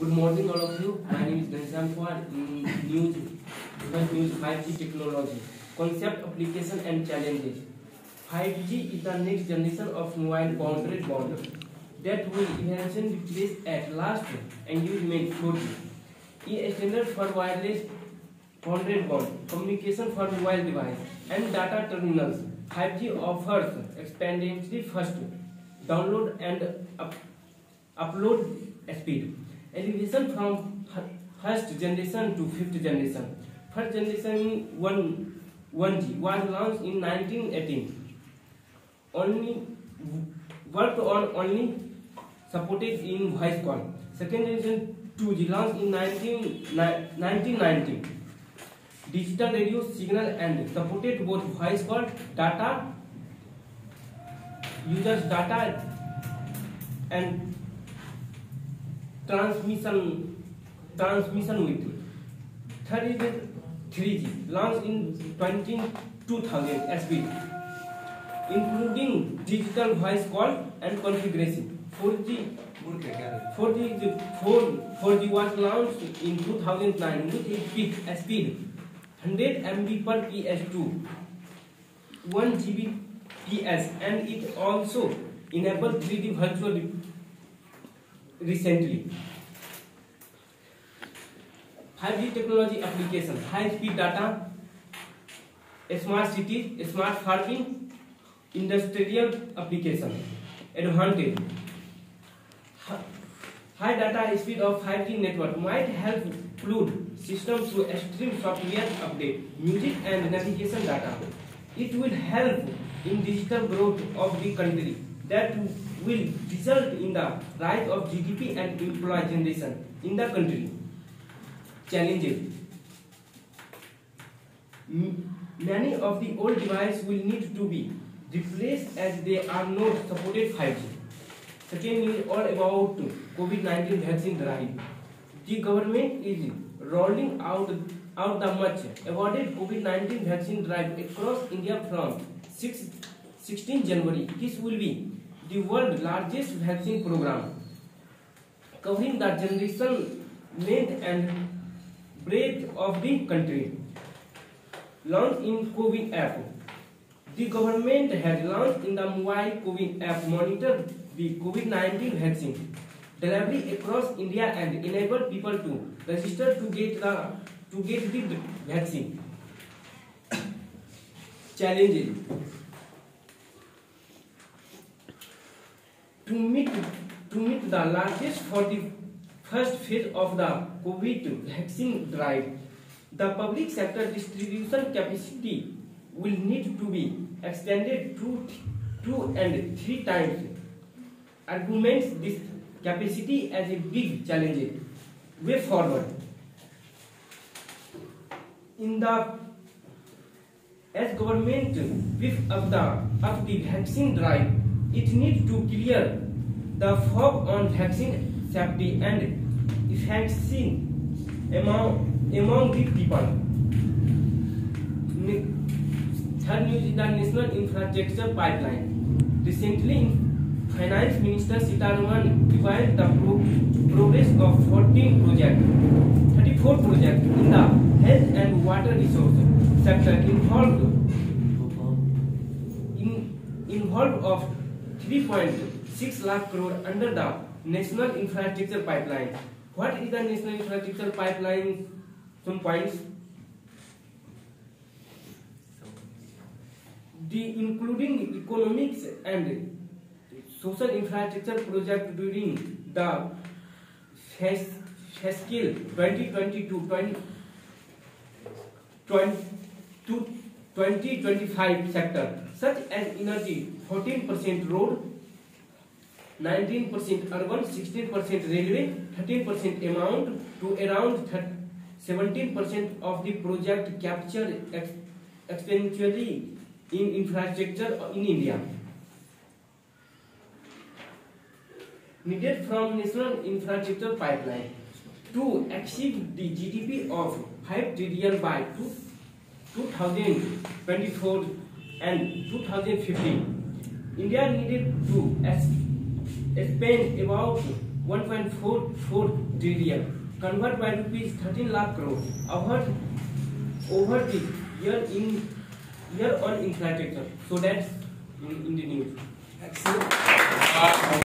Good morning, all of you. My name is Ghanshyam Pawar in news 5G technology, concept, application, and challenges. 5G is the next generation of mobile boundary bond that will eventually replace at last engagement 4G. A standard for wireless boundary bond communication for mobile device and data terminals. 5G offers expandingly fast download and upload speed. Elevation from first generation to fifth generation. First generation 1G was launched in 1918. Only worked on only supported in voice call. Second generation 2G launched in 1990. Digital radio signal and supported both voice call data, users data and transmission with. Third is 3G launched in 2000 speed, including digital voice call and configuration. 4G was launched in 2009 with a peak speed 100 MB per PS2, 1 Gbps, and it also enabled 3D virtual recently. 5G technology application: high-speed data, smart cities, smart farming, industrial application. Advantage: high data speed of 5G network might help flood systems to stream software update, music and navigation data. It will help in digital growth of the country that will result in the rise of GDP and employee generation in the country. Challenges: many of the old devices will need to be replaced as they are not supported 5G. Second is all about COVID-19 vaccine drive. The government is rolling out the much awarded COVID-19 vaccine drive across India from 16 January. This will be the world's largest vaccine program, covering the generation, length and breadth of the country. Launched in COVID app. The government has launched in the mobile COVID app monitor the COVID-19 vaccine delivery across India and enable people to register to get the vaccine. Challenges: to meet the largest for the first phase of the COVID vaccine drive, the public sector distribution capacity will need to be extended 2 and 3 times. Arguments this capacity as a big challenge. Way forward. As government whip up the vaccine drive, it needs to clear the fog on vaccine safety and efficacy among the people. Third news is the National Infrastructure Pipeline. Recently, Finance Minister Sitaraman revised the progress of 34 projects in the health and water resource sector involved of 3.6 lakh crore under the National Infrastructure Pipeline. What is the National Infrastructure Pipeline? Some points. Including economics and social infrastructure project during the fiscal 2020-2025 sector, such as energy, 14% road, 19% urban, 16% railway, 13% amount to around 17% of the project capture expenditure in infrastructure in India. Needed from National Infrastructure Pipeline to achieve the GDP of 5 trillion by 2024 and 2015. India needed to spend about 1.44 trillion, convert by rupees 13 lakh crore, award over the year on infrastructure. So that's in the news. Excellent.